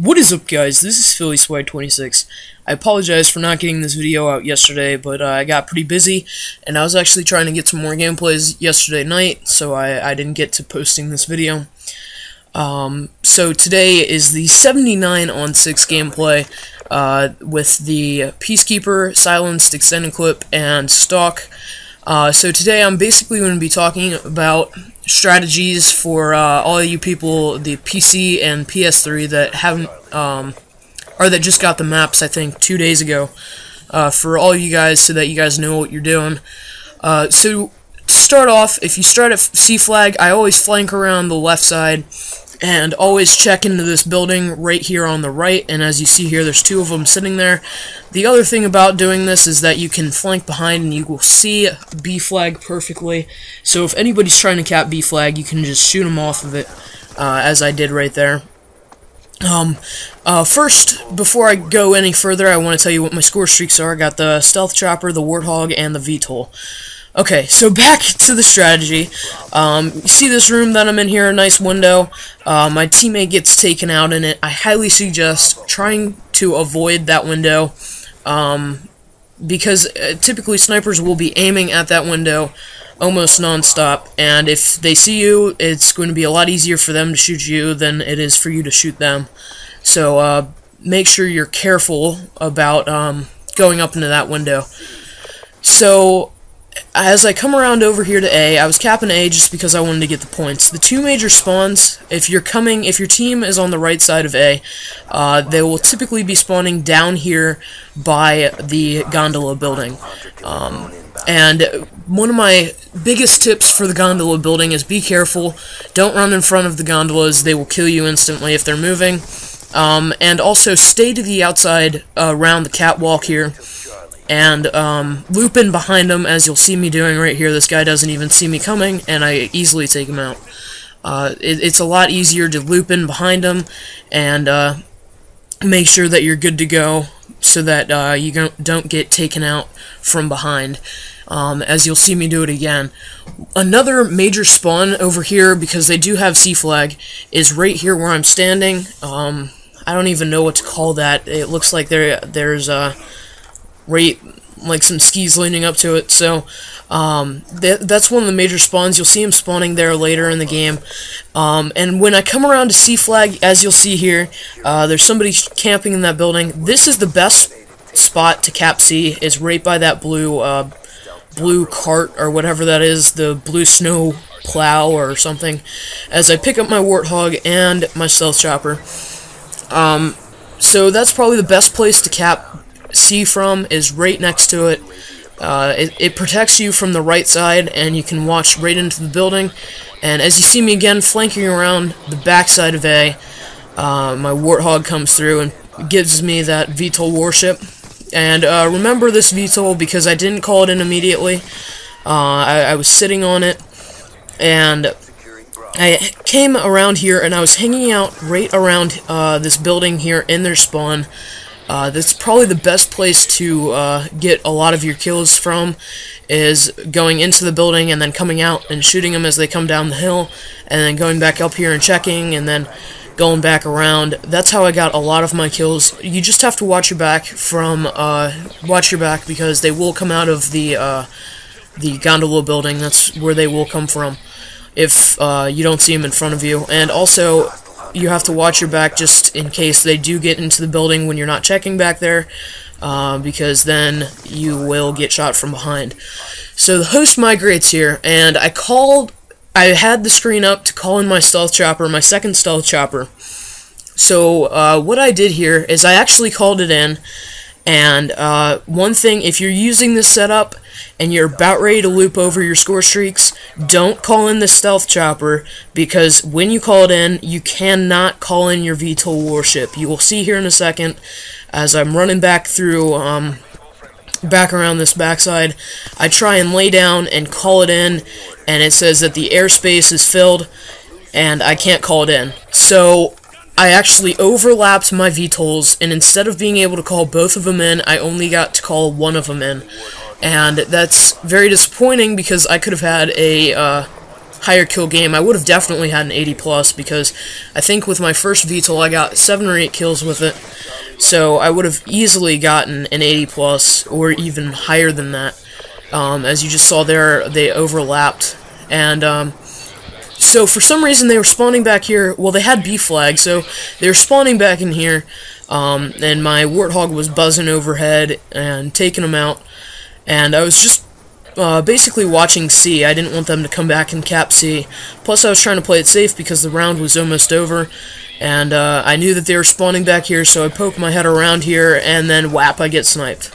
What is up, guys? This is PhillySwag26. I apologize for not getting this video out yesterday, but I got pretty busy, and I was actually trying to get some more gameplays yesterday night, so I didn't get to posting this video. So today is the 79 on 6 gameplay with the Peacekeeper, Silenced, Extended Clip, and Stalk. So today I'm basically going to be talking about strategies for all of you people, the PC and PS3 that haven't, or that just got the maps, I think, 2 days ago, for all of you guys, so that you guys know what you're doing. So to start off, if you start at C flag, I always flank around the left side, and always check into this building right here on the right, and as you see here, there's 2 of them sitting there. The other thing about doing this is that you can flank behind and you will see B flag perfectly, so if anybody's trying to cap B flag, you can just shoot them off of it, as I did right there. First, before I go any further, I want to tell you what my score streaks are. I got the Stealth Chopper, the Warthog, and the VTOL. Okay, so back to the strategy. You see this room that I'm in here, a nice window. My teammate gets taken out in it. I highly suggest trying to avoid that window, because typically snipers will be aiming at that window almost non-stop, and if they see you, it's going to be a lot easier for them to shoot you than it is for you to shoot them. So make sure you're careful about going up into that window. So as I come around over here to A, I was capping A just because I wanted to get the points. The 2 major spawns, if your team is on the right side of A, they will typically be spawning down here by the gondola building. And one of my biggest tips for the gondola building is be careful. Don't run in front of the gondolas. They will kill you instantly if they're moving. And also stay to the outside around the catwalk here. And loop in behind him, as you'll see me doing right here. This guy doesn't even see me coming, and I easily take him out. It's a lot easier to loop in behind him and make sure that you're good to go, so that you don't get taken out from behind, as you'll see me do it again. Another major spawn over here, because they do have C flag, is right here where I'm standing. I don't even know what to call that. It looks like there's right, like some skis leaning up to it, so that's one of the major spawns. You'll see him spawning there later in the game. And when I come around to C flag, as you'll see here, there's somebody camping in that building. This is the best spot to cap C, is right by that blue cart, or whatever that is, the blue snow plow or something, as I pick up my Warthog and my Stealth Chopper. So that's probably the best place to cap C from, is right next to it. It protects you from the right side, and you can watch right into the building. And as you see me again flanking around the back side of A, my Warthog comes through and gives me that VTOL warship. And remember this VTOL, because I didn't call it in immediately. I was sitting on it, and I came around here, and I was hanging out right around this building here in their spawn. That's probably the best place to get a lot of your kills from, is going into the building and then coming out and shooting them as they come down the hill, and then going back up here and checking, and then going back around. That's how I got a lot of my kills. You just have to watch your back because they will come out of the gondola building. That's where they will come from if you don't see them in front of you. And also, you have to watch your back just in case they do get into the building when you're not checking back there, because then you will get shot from behind. So the host migrates here, and I had the screen up to call in my Stealth Chopper, my second Stealth Chopper. So what I did here is I actually called it in, and one thing, if you're using this setup and you're about ready to loop over your score streaks, don't call in the Stealth Chopper, because when you call it in, you cannot call in your VTOL warship. You will see here in a second, as I'm running back through, back around this backside, I try and lay down and call it in, and it says that the airspace is filled, and I can't call it in. So I actually overlapped my VTOLs, and instead of being able to call both of them in, I only got to call one of them in. And that's very disappointing, because I could have had a higher kill game, I would have definitely had an 80 plus, because I think with my first VTOL I got 7 or 8 kills with it, so I would have easily gotten an 80 plus, or even higher than that. As you just saw there, they overlapped, and so for some reason they were spawning back here. Well, they had B flag, so they were spawning back in here, and my Warthog was buzzing overhead and taking them out, and I was just basically watching C. I didn't want them to come back and cap C. Plus, I was trying to play it safe because the round was almost over, and I knew that they were spawning back here, so I poked my head around here, and then whap, I get sniped.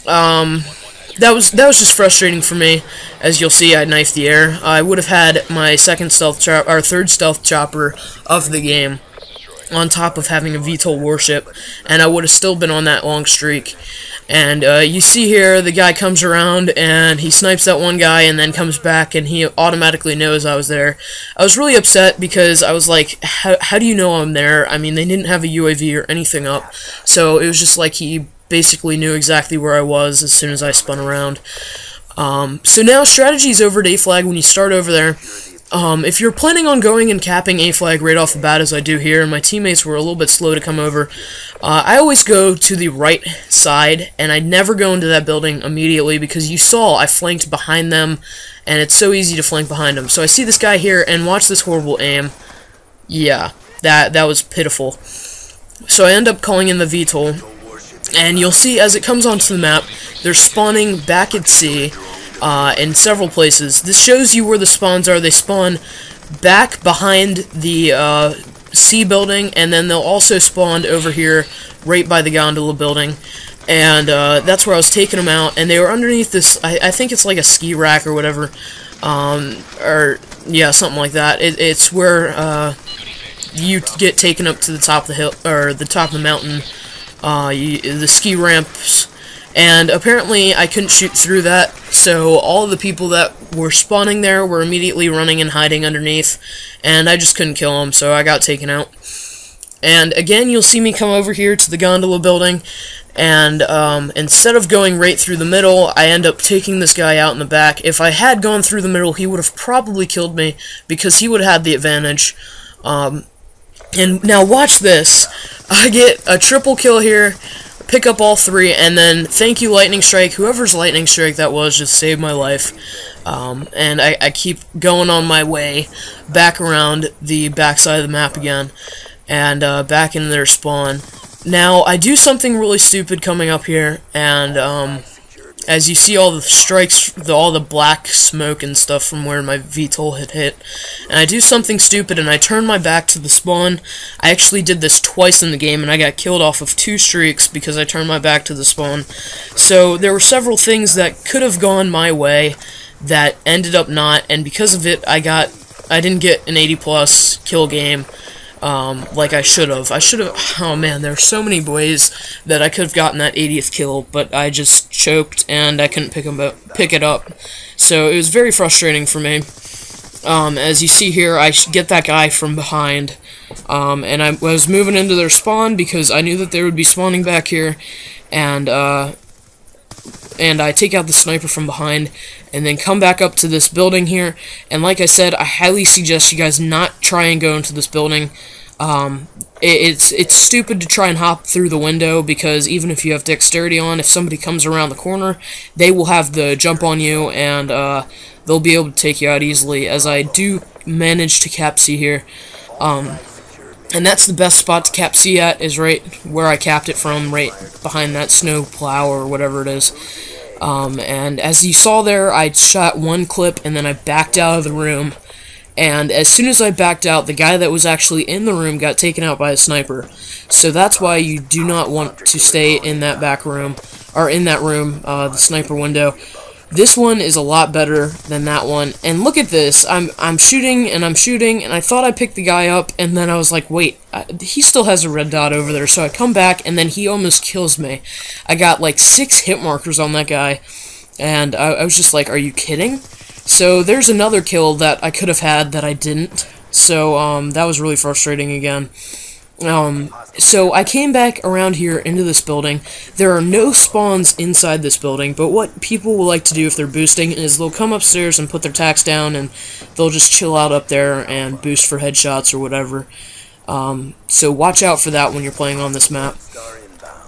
That was just frustrating for me. As you'll see, I knifed the air. I would have had my third stealth chopper of the game, on top of having a VTOL warship, and I would have still been on that long streak. And you see here, the guy comes around, and he snipes that one guy, and then comes back, and he automatically knows I was there. I was really upset, because I was like, how do you know I'm there? I mean, they didn't have a UAV or anything up, so it was just like he basically knew exactly where I was as soon as I spun around. So now, strategies over at A flag when you start over there. If you're planning on going and capping A flag right off the bat, as I do here, and my teammates were a little bit slow to come over, I always go to the right side, and I never go into that building immediately, because you saw I flanked behind them, and it's so easy to flank behind them. So I see this guy here, and watch this horrible aim. Yeah, that was pitiful. So I end up calling in the VTOL, and you'll see as it comes onto the map, they're spawning back at C, in several places. This shows you where the spawns are. They spawn back behind the C building, and then they'll also spawn over here right by the gondola building, and that's where I was taking them out, and they were underneath this, I think it's like a ski rack or whatever, or yeah, something like that. It's where you get taken up to the top of the hill, or the top of the mountain, the ski ramps. And apparently I couldn't shoot through that, so all of the people that were spawning there were immediately running and hiding underneath, and I just couldn't kill them, so I got taken out. And again, you'll see me come over here to the gondola building, and instead of going right through the middle, I end up taking this guy out in the back. If I had gone through the middle, he would have probably killed me, because he would have had the advantage. And now watch this. I get a triple kill here, pick up all 3, and then thank you Lightning Strike. Whoever's Lightning Strike that was just saved my life. And I keep going on my way back around the backside of the map again, and back into their spawn. Now, I do something really stupid coming up here, and as you see all the strikes, all the black smoke and stuff from where my VTOL had hit, and I do something stupid and I turn my back to the spawn. I actually did this twice in the game, and I got killed off of 2 streaks because I turned my back to the spawn. So there were several things that could have gone my way that ended up not, and because of it, I didn't get an 80 plus kill game. Like I should have. Oh man, there are so many ways that I could have gotten that 80th kill, but I just choked and I couldn't pick it up. So it was very frustrating for me. As you see here, I get that guy from behind, and I was moving into their spawn because I knew that they would be spawning back here, and I take out the sniper from behind, and then come back up to this building here, and like I said, I highly suggest you guys not try and go into this building. It's stupid to try and hop through the window, because even if you have dexterity on, if somebody comes around the corner, they will have the jump on you, and they'll be able to take you out easily, as I do manage to cap C here. And that's the best spot to cap C at, is right where I capped it from, right behind that snow plow or whatever it is. And as you saw there, I shot 1 clip and then I backed out of the room. And as soon as I backed out, the guy that was actually in the room got taken out by a sniper. So that's why you do not want to stay in that back room, or in that room, the sniper window. This one is a lot better than that one. And look at this. I'm shooting, and I thought I picked the guy up, and then I was like, wait, he still has a red dot over there. So I come back, and then he almost kills me. I got like 6 hit markers on that guy, and I was just like, are you kidding? So there's another kill that I could have had that I didn't. So that was really frustrating again. So I came back around here into this building. There are no spawns inside this building, but what people will like to do if they're boosting is they'll come upstairs and put their tacks down, and they'll just chill out up there and boost for headshots or whatever. So watch out for that when you're playing on this map.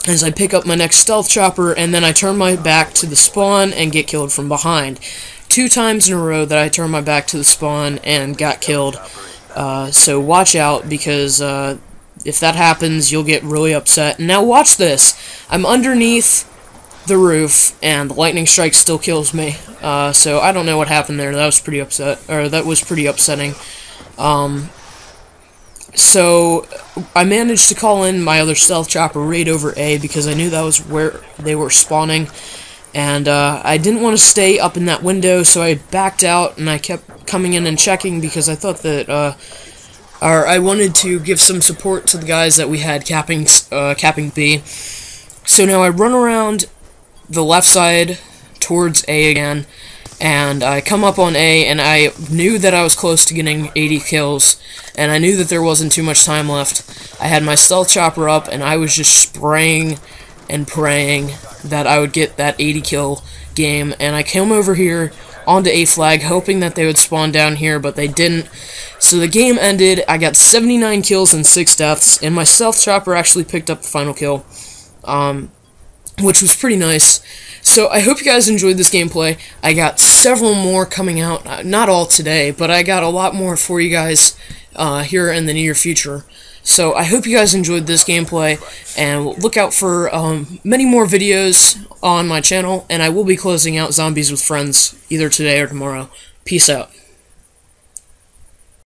As I pick up my next stealth chopper, and then I turn my back to the spawn and get killed from behind. 2 times in a row that I turned my back to the spawn and got killed. So watch out, because if that happens, you'll get really upset. Now watch this. I'm underneath the roof, and the lightning strike still kills me. So I don't know what happened there. That was pretty upsetting. So I managed to call in my other stealth chopper right over A, because I knew that was where they were spawning. And I didn't want to stay up in that window, so I backed out, and I kept coming in and checking, because I thought that I wanted to give some support to the guys that we had capping B. So now I run around the left side towards A again, and I come up on A, and I knew that I was close to getting 80 kills, and I knew that there wasn't too much time left. I had my stealth chopper up, and I was just spraying and praying that I would get that 80 kill game, and I came over here onto A flag, hoping that they would spawn down here, but they didn't. So the game ended. I got 79 kills and 6 deaths, and my stealth chopper actually picked up the final kill, which was pretty nice. So I hope you guys enjoyed this gameplay. I got several more coming out, not all today, but I got a lot more for you guys here in the near future. So I hope you guys enjoyed this gameplay, and look out for many more videos on my channel, and I will be closing out Zombies with Friends either today or tomorrow. Peace out.